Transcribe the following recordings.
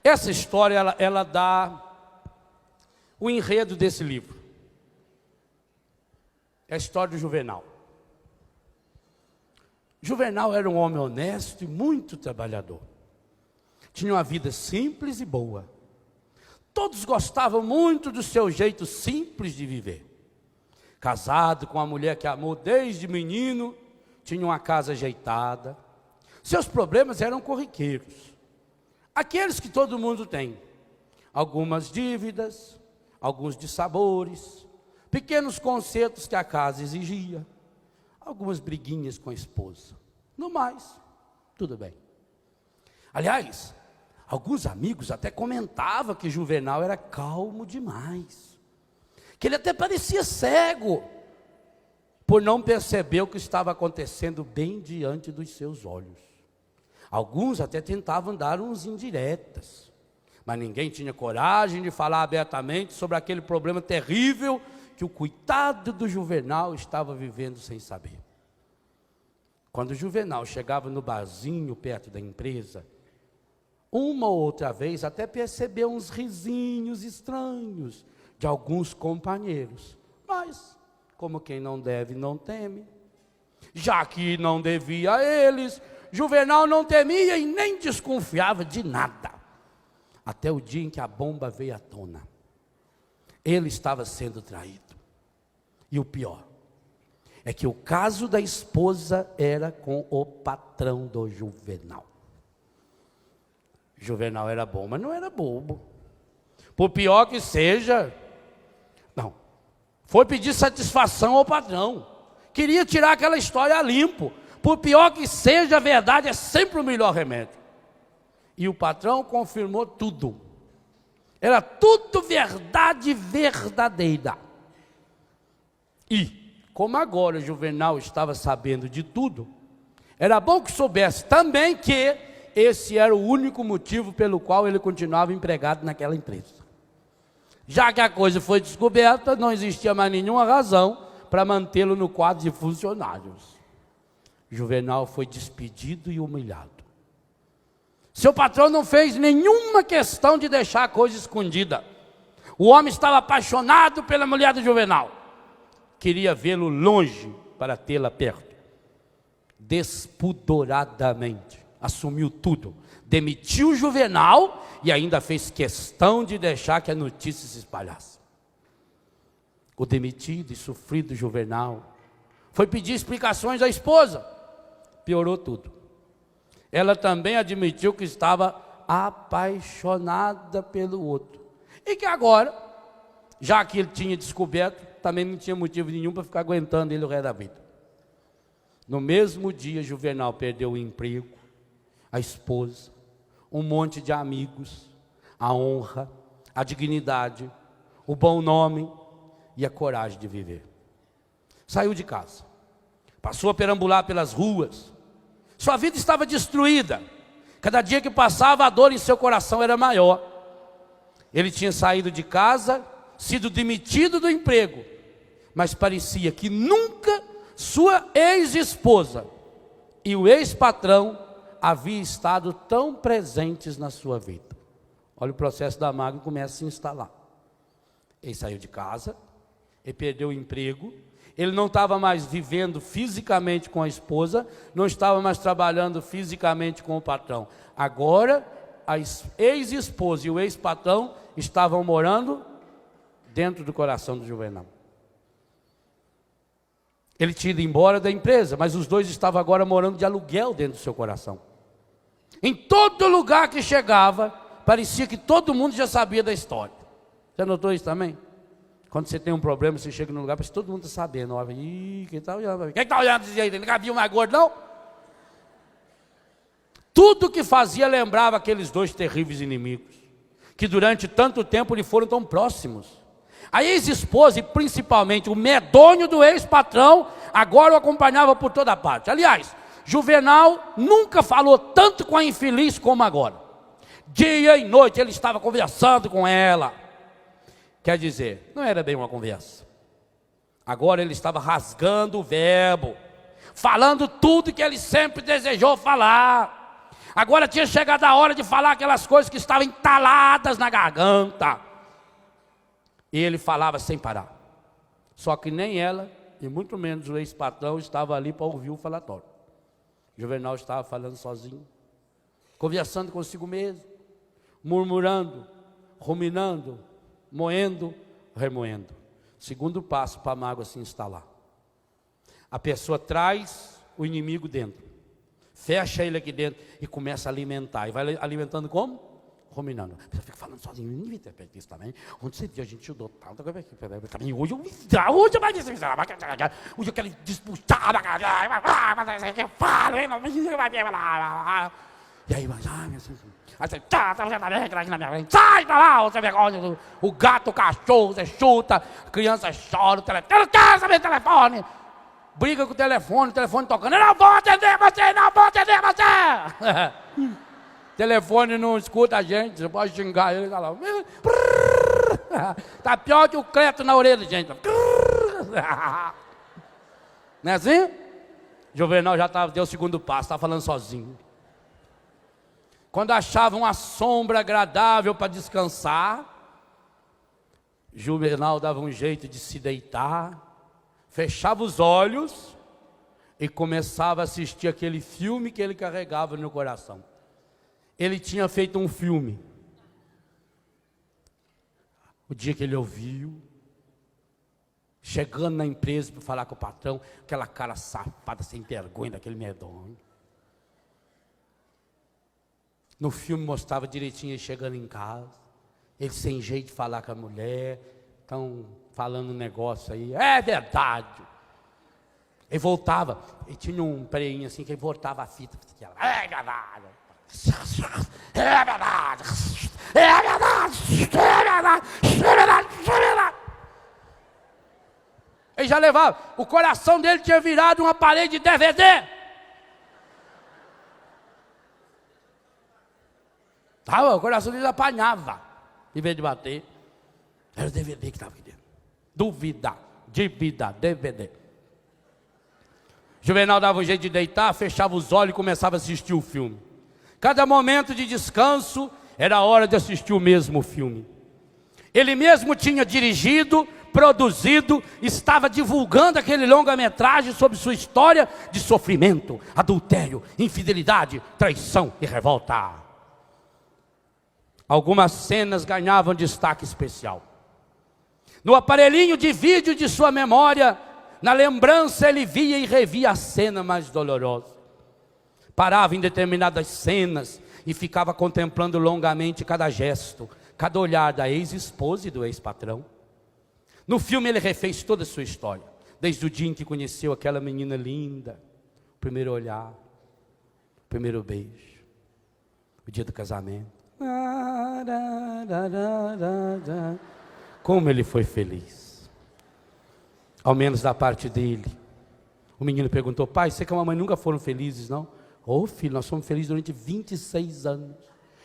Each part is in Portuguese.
Essa história, ela dá o enredo desse livro. É a história do Juvenal. Juvenal era um homem honesto e muito trabalhador. Tinha uma vida simples e boa. Todos gostavam muito do seu jeito simples de viver. Casado com uma mulher que amou desde menino, tinha uma casa ajeitada. Seus problemas eram corriqueiros. Aqueles que todo mundo tem. Algumas dívidas, alguns dissabores, pequenos consertos que a casa exigia, algumas briguinhas com a esposa. No mais, tudo bem. Aliás, alguns amigos até comentavam que Juvenal era calmo demais, que ele até parecia cego, por não perceber o que estava acontecendo bem diante dos seus olhos. Alguns até tentavam dar uns indiretas, mas ninguém tinha coragem de falar abertamente sobre aquele problema terrível que o coitado do Juvenal estava vivendo sem saber. Quando o Juvenal chegava no barzinho perto da empresa, uma ou outra vez até percebeu uns risinhos estranhos de alguns companheiros. Mas, como quem não deve, não teme. Já que não devia a eles, Juvenal não temia e nem desconfiava de nada. Até o dia em que a bomba veio à tona. Ele estava sendo traído. E o pior é que o caso da esposa era com o patrão do Juvenal. Juvenal era bom, mas não era bobo. Por pior que seja, não. Foi pedir satisfação ao patrão. Queria tirar aquela história a limpo. Por pior que seja, a verdade é sempre o melhor remédio. E o patrão confirmou tudo. Era tudo verdade verdadeira. E, como agora o Juvenal estava sabendo de tudo, era bom que soubesse também que esse era o único motivo pelo qual ele continuava empregado naquela empresa. Já que a coisa foi descoberta, não existia mais nenhuma razão para mantê-lo no quadro de funcionários. Juvenal foi despedido e humilhado. Seu patrão não fez nenhuma questão de deixar a coisa escondida. O homem estava apaixonado pela mulher do Juvenal. Queria vê-lo longe para tê-la perto. Despudoradamente, assumiu tudo. Demitiu o Juvenal e ainda fez questão de deixar que a notícia se espalhasse. O demitido e sofrido Juvenal foi pedir explicações à esposa. Piorou tudo. Ela também admitiu que estava apaixonada pelo outro. E que agora, já que ele tinha descoberto, também não tinha motivo nenhum para ficar aguentando ele o resto da vida. No mesmo dia, Juvenal perdeu o emprego, a esposa, um monte de amigos, a honra, a dignidade, o bom nome e a coragem de viver. Saiu de casa, passou a perambular pelas ruas. Sua vida estava destruída. Cada dia que passava, a dor em seu coração era maior. Ele tinha saído de casa, sido demitido do emprego, mas parecia que nunca sua ex-esposa e o ex-patrão haviam estado tão presentes na sua vida. Olha, o processo da mágoa começa a se instalar. Ele saiu de casa, ele perdeu o emprego, ele não estava mais vivendo fisicamente com a esposa, não estava mais trabalhando fisicamente com o patrão. Agora, a ex-esposa e o ex-patrão estavam morando dentro do coração do Juvenal. Ele tinha ido embora da empresa, mas os dois estavam agora morando de aluguel dentro do seu coração. Em todo lugar que chegava, parecia que todo mundo já sabia da história. Você notou isso também? Quando você tem um problema, você chega num lugar, parece que todo mundo está sabendo. Olha, ih, quem está olhando? Quem está olhando desse jeito? Ele nunca viu mais gordo, não? Tudo que fazia lembrava aqueles dois terríveis inimigos, que durante tanto tempo lhe foram tão próximos. A ex-esposa e principalmente o medonho do ex-patrão, agora o acompanhava por toda parte. Aliás, Juvenal nunca falou tanto com a infeliz como agora. Dia e noite ele estava conversando com ela. Quer dizer, não era bem uma conversa. Agora ele estava rasgando o verbo, falando tudo que ele sempre desejou falar. Agora tinha chegado a hora de falar aquelas coisas que estavam entaladas na garganta. E ele falava sem parar. Só que nem ela, e muito menos o ex-patrão, estava ali para ouvir o falatório. Juvenal estava falando sozinho, conversando consigo mesmo, murmurando, ruminando, moendo, remoendo. Segundo passo para a mágoa se instalar. A pessoa traz o inimigo dentro, fecha ele aqui dentro e começa a alimentar. E vai alimentando como? Ruminando. A pessoa fica falando sozinho, não devia ter feito isso também. Onde você viu, a gente ajudou tanto. Hoje eu quero disputar. E aí, sai pra lá, você vergonha. O gato, o cachorro, você chuta, a criança chora, o telefone. Eu não quero saber do telefone. Briga com o telefone tocando. Eu não vou atender você, não vou atender você. Telefone não escuta a gente, você pode xingar ele. Tá pior que o creto na orelha, gente. Não é assim? Juvenal já deu o segundo passo, estava falando sozinho. Quando achava uma sombra agradável para descansar, Juvenal dava um jeito de se deitar, fechava os olhos e começava a assistir aquele filme que ele carregava no coração. Ele tinha feito um filme. O dia que ele ouviu, chegando na empresa para falar com o patrão, aquela cara safada, sem vergonha daquele medonho. No filme mostrava direitinho ele chegando em casa, ele sem jeito de falar com a mulher, estão falando um negócio aí, é verdade. Ele voltava, e tinha um preinho assim, que ele voltava a fita, é verdade. É verdade, é verdade, é verdade, é verdade, é verdade. Ele já levava, o coração dele tinha virado uma parede de DVD. O coração dele apanhava, em vez de bater. Era o DVD que estava aqui dentro. Dúvida, dívida, DVD. Juvenal dava um jeito de deitar, fechava os olhos e começava a assistir o filme. Cada momento de descanso era a hora de assistir o mesmo filme. Ele mesmo tinha dirigido, produzido, estava divulgando aquele longa-metragem sobre sua história de sofrimento, adultério, infidelidade, traição e revolta. Algumas cenas ganhavam destaque especial. No aparelhinho de vídeo de sua memória, na lembrança ele via e revia a cena mais dolorosa. Parava em determinadas cenas e ficava contemplando longamente cada gesto, cada olhar da ex-esposa e do ex-patrão. No filme ele refez toda a sua história, desde o dia em que conheceu aquela menina linda, o primeiro olhar, o primeiro beijo, o dia do casamento. Como ele foi feliz, ao menos da parte dele. O menino perguntou: pai, você que a mamãe nunca foram felizes, não? Filho, nós fomos felizes durante 26 anos.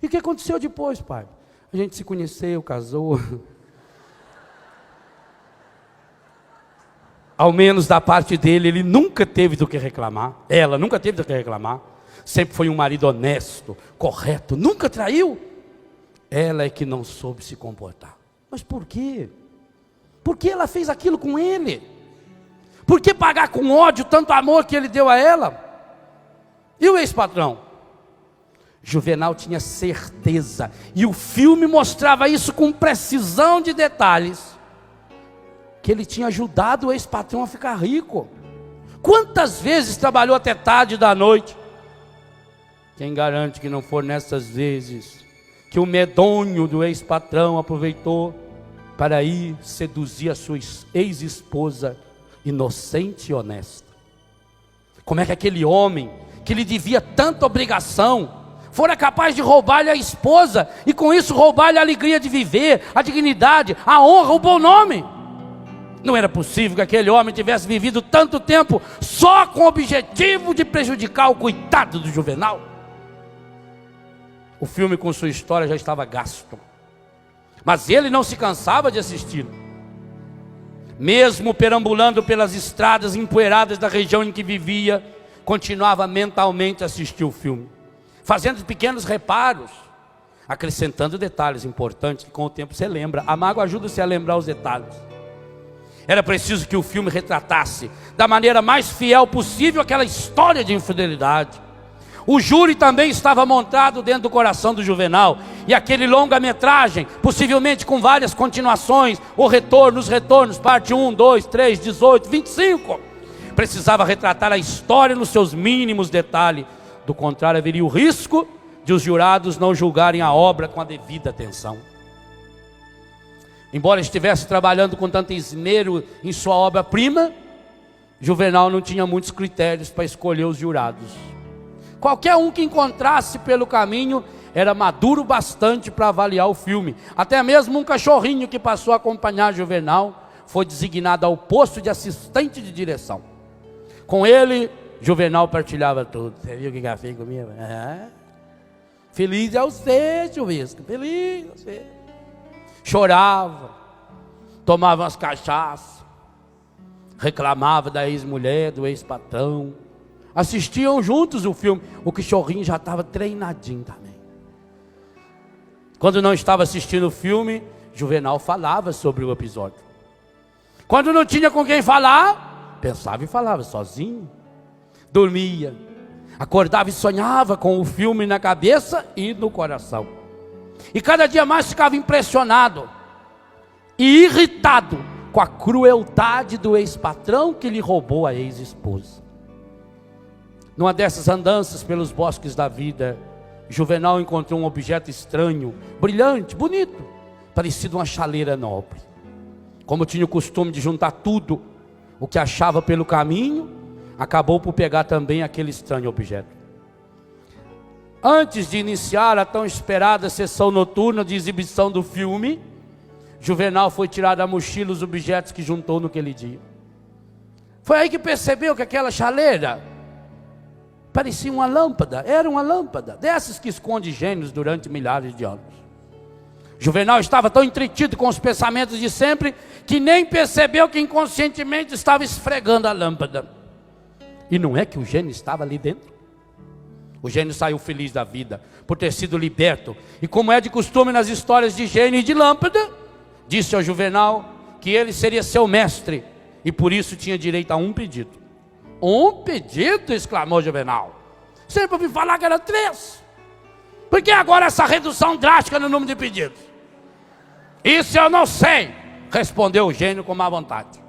E o que aconteceu depois, pai? A gente se conheceu, casou. Ao menos da parte dele, ele nunca teve do que reclamar. Ela nunca teve do que reclamar. Sempre foi um marido honesto, correto, nunca traiu. Ela é que não soube se comportar. Mas por quê? Por que ela fez aquilo com ele? Por que pagar com ódio tanto amor que ele deu a ela? E o ex-patrão? Juvenal tinha certeza, e o filme mostrava isso com precisão de detalhes, que ele tinha ajudado o ex-patrão a ficar rico. Quantas vezes trabalhou até tarde da noite? Quem garante que não for nessas vezes que o medonho do ex-patrão aproveitou para ir seduzir a sua ex-esposa inocente e honesta? Como é que aquele homem que lhe devia tanta obrigação fora capaz de roubar-lhe a esposa e com isso roubar-lhe a alegria de viver, a dignidade, a honra, o bom nome? Não era possível que aquele homem tivesse vivido tanto tempo só com o objetivo de prejudicar o coitado do Juvenal. O filme com sua história já estava gasto, mas ele não se cansava de assisti-lo. Mesmo perambulando pelas estradas empoeiradas da região em que vivia, continuava mentalmente a assistir o filme. fazendo pequenos reparos, acrescentando detalhes importantes que com o tempo você lembra. A mágoa ajuda-se a lembrar os detalhes. Era preciso que o filme retratasse da maneira mais fiel possível aquela história de infidelidade. O júri também estava montado dentro do coração do Juvenal, e aquele longa-metragem, possivelmente com várias continuações, os retornos, parte 1, 2, 3, 18, 25, precisava retratar a história nos seus mínimos detalhes. Do contrário, haveria o risco de os jurados não julgarem a obra com a devida atenção. Embora estivesse trabalhando com tanto esmero em sua obra-prima, Juvenal não tinha muitos critérios para escolher os jurados. Qualquer um que encontrasse pelo caminho era maduro bastante para avaliar o filme. Até mesmo um cachorrinho que passou a acompanhar Juvenal foi designado ao posto de assistente de direção. Com ele, Juvenal partilhava tudo. Você viu o que fez comigo? Feliz é você, chuvisco. Feliz é você. Chorava, tomava umas cachaças, reclamava da ex-mulher, do ex-patrão. Assistiam juntos o filme. O cachorrinho já estava treinadinho também. Quando não estava assistindo o filme, Juvenal falava sobre o episódio. Quando não tinha com quem falar, pensava e falava sozinho. Dormia, acordava e sonhava com o filme na cabeça e no coração. E cada dia mais ficava impressionado e irritado com a crueldade do ex-patrão que lhe roubou a ex-esposa. Numa dessas andanças pelos bosques da vida, Juvenal encontrou um objeto estranho, brilhante, bonito, parecido uma chaleira nobre. Como tinha o costume de juntar tudo o que achava pelo caminho, acabou por pegar também aquele estranho objeto. Antes de iniciar a tão esperada sessão noturna de exibição do filme, Juvenal foi tirar da mochila os objetos que juntou naquele dia. Foi aí que percebeu que aquela chaleira parecia uma lâmpada, era uma lâmpada, dessas que esconde gênios durante milhares de anos. Juvenal estava tão entretido com os pensamentos de sempre, que nem percebeu que inconscientemente estava esfregando a lâmpada. E não é que o gênio estava ali dentro? O gênio saiu feliz da vida, por ter sido liberto. E como é de costume nas histórias de gênio e de lâmpada, disse ao Juvenal que ele seria seu mestre, e por isso tinha direito a um pedido. Um pedido? Exclamou Juvenal. Sempre ouvi falar que era 3. Por que agora essa redução drástica no número de pedidos? Isso eu não sei, respondeu o gênio com má vontade.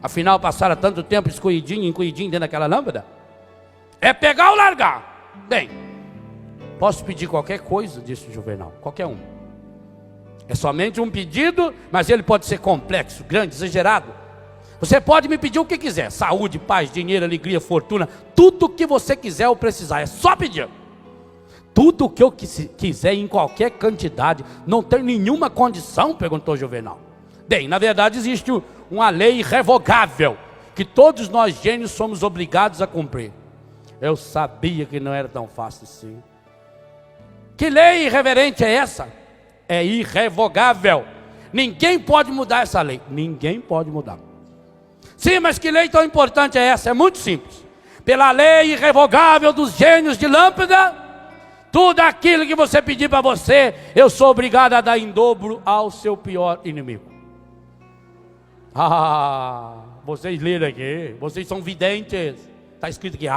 Afinal, passara tanto tempo esconhidinho dentro daquela lâmpada. É pegar ou largar? Bem, posso pedir qualquer coisa, disse o Juvenal, qualquer um. É somente um pedido, mas ele pode ser complexo, grande, exagerado. Você pode me pedir o que quiser, saúde, paz, dinheiro, alegria, fortuna, tudo o que você quiser ou precisar, é só pedir. Tudo o que eu quiser em qualquer quantidade, não tem nenhuma condição, perguntou Juvenal. Bem, na verdade existe uma lei irrevogável, que todos nós gênios somos obrigados a cumprir. Eu sabia que não era tão fácil assim. Que lei irreverente é essa? É irrevogável. Ninguém pode mudar essa lei. Ninguém pode mudar. Sim, mas que lei tão importante é essa? É muito simples. Pela lei irrevogável dos gênios de lâmpada, tudo aquilo que você pedir para você, eu sou obrigado a dar em dobro ao seu pior inimigo. Vocês leram aqui, vocês são videntes. Está escrito aqui,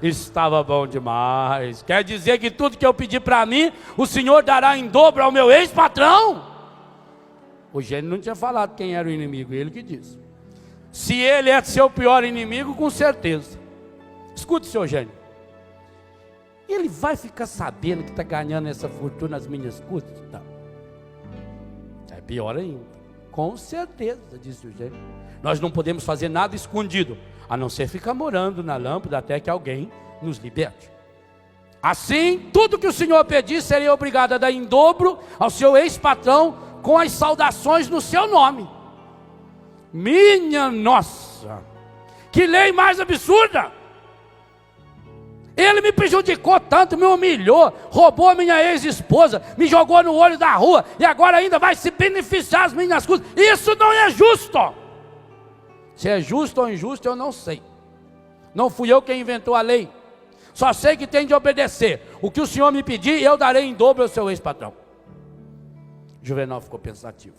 estava bom demais. Quer dizer que tudo que eu pedi para mim, o Senhor dará em dobro ao meu ex-patrão? O gênio não tinha falado quem era o inimigo, ele que disse. Se ele é seu pior inimigo, com certeza. Escute, seu gênio. Ele vai ficar sabendo que está ganhando essa fortuna às minhas custas? Não. É pior ainda. Com certeza, disse o gênio. Nós não podemos fazer nada escondido, a não ser ficar morando na lâmpada até que alguém nos liberte. Assim, tudo que o Senhor pedir, seria obrigado a dar em dobro ao seu ex-patrão, com as saudações no seu nome. Minha nossa, que lei mais absurda! Ele me prejudicou tanto, me humilhou, roubou a minha ex-esposa, me jogou no olho da rua, e agora ainda vai se beneficiar as minhas custas. Isso não é justo! Se é justo ou injusto, eu não sei. Não fui eu quem inventou a lei. Só sei que tem de obedecer. O que o senhor me pedir, eu darei em dobro ao seu ex-patrão. Juvenal ficou pensativo.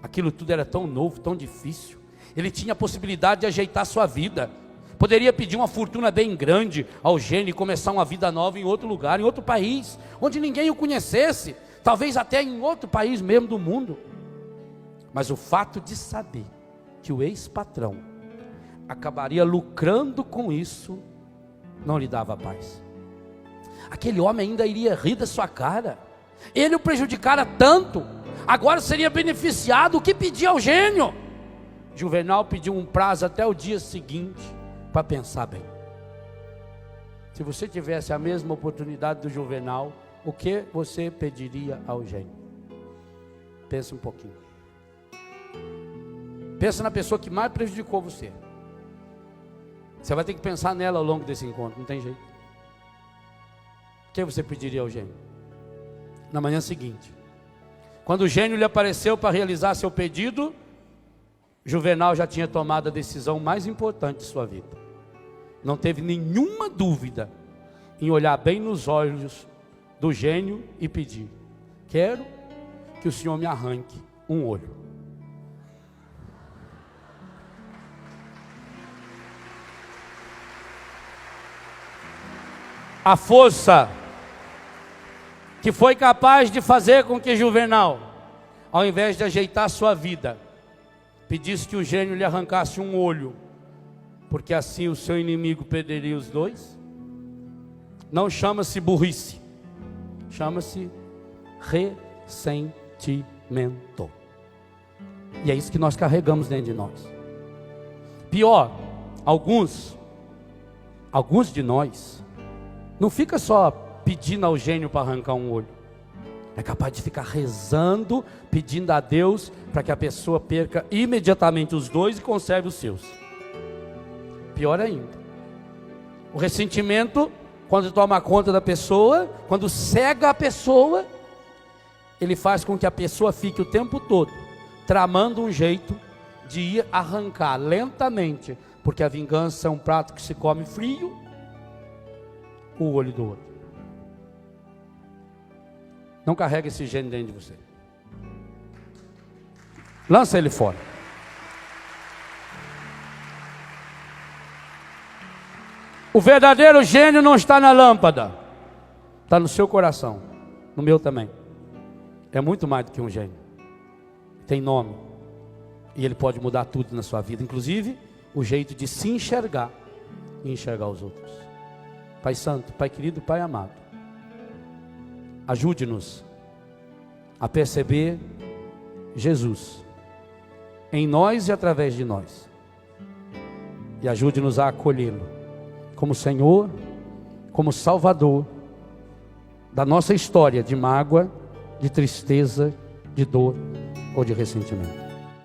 Aquilo tudo era tão novo, tão difícil. Ele tinha a possibilidade de ajeitar sua vida. Poderia pedir uma fortuna bem grande ao gênio e começar uma vida nova em outro lugar, em outro país, onde ninguém o conhecesse, talvez até em outro país mesmo do mundo. Mas o fato de saber que o ex-patrão acabaria lucrando com isso, não lhe dava paz. Aquele homem ainda iria rir da sua cara. Ele o prejudicara tanto, agora seria beneficiado. O que pedir ao gênio? Juvenal pediu um prazo até o dia seguinte para pensar bem. Se você tivesse a mesma oportunidade do Juvenal, o que você pediria ao gênio? Pensa um pouquinho. Pensa na pessoa que mais prejudicou você. Você vai ter que pensar nela ao longo desse encontro, não tem jeito. O que você pediria ao gênio? Na manhã seguinte, quando o gênio lhe apareceu para realizar seu pedido, Juvenal já tinha tomado a decisão mais importante de sua vida. Não teve nenhuma dúvida em olhar bem nos olhos do gênio e pedir: quero que o senhor me arranque um olho. A força que foi capaz de fazer com que Juvenal, ao invés de ajeitar sua vida, pedisse que o gênio lhe arrancasse um olho, porque assim o seu inimigo perderia os dois, não chama-se burrice, chama-se ressentimento. E é isso que nós carregamos dentro de nós. Pior, alguns de nós não fica só pedindo ao gênio para arrancar um olho. É capaz de ficar rezando, pedindo a Deus para que a pessoa perca imediatamente os dois e conserve os seus. Pior ainda, o ressentimento, quando toma conta da pessoa, quando cega a pessoa, ele faz com que a pessoa fique o tempo todo tramando um jeito de ir arrancar lentamente, porque a vingança é um prato que se come frio, o olho do outro. Não carrega esse gênio dentro de você. Lança ele fora. O verdadeiro gênio não está na lâmpada, está no seu coração, no meu também. É muito mais do que um gênio. Tem nome. E ele pode mudar tudo na sua vida, inclusive o jeito de se enxergar e enxergar os outros. Pai Santo, Pai querido, Pai amado, ajude-nos a perceber Jesus em nós e através de nós, e ajude-nos a acolhê-lo como Senhor, como Salvador da nossa história de mágoa, de tristeza, de dor ou de ressentimento.